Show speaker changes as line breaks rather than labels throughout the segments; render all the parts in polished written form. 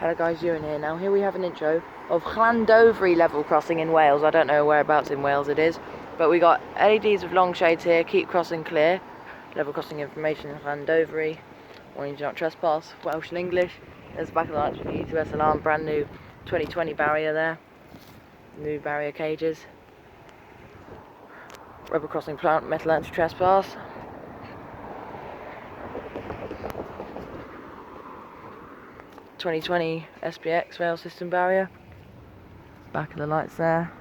Hello guys, Ewan here. Now here we have an intro of Llandovery level crossing in Wales. I don't know whereabouts in Wales it is, but we got LEDs with long shades here, keep crossing clear, level crossing information in Llandovery, warning do not trespass, Welsh and English. There's the back of the lights with the E2S alarm, brand new 2020 barrier there, new barrier cages, rubber crossing plant, metal anti-trespass. (2020) SPX rail system barrier. Back of the lights there.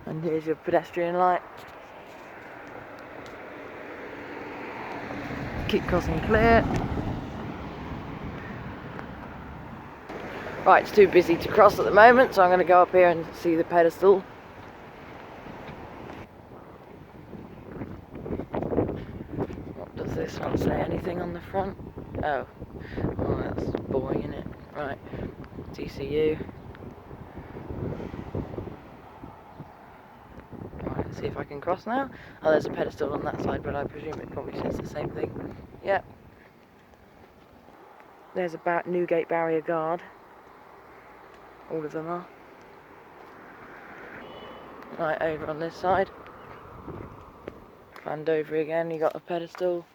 And here's your pedestrian light. Keep crossing clear. Right, it's too busy to cross at the moment, so I'm going to go up here and see the pedestal. What does this one say? Anything on the front? Oh, that's boring, isn't it? Right, TCU. Right, let's see if I can cross now. Oh, there's a pedestal on that side, but I presume it probably says the same thing. Yep. There's a new gate barrier guard. All of them are. Right, over on this side. Llandovery again, you got a pedestal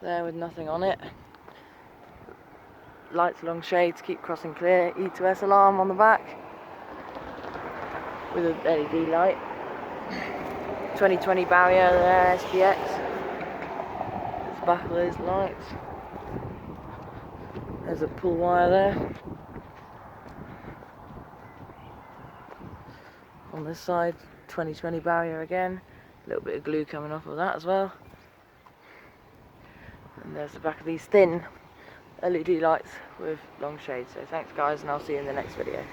there with nothing on it. Lights along shades, keep crossing clear. E2S alarm on the back with an LED light. 2020 barrier there, SPX. There's the back of those lights. There's a pull wire there. On this side, 2020 barrier again. A little bit of glue coming off of that as well. And there's the back of these thin LED lights with long shades. So thanks guys, and I'll see you in the next video.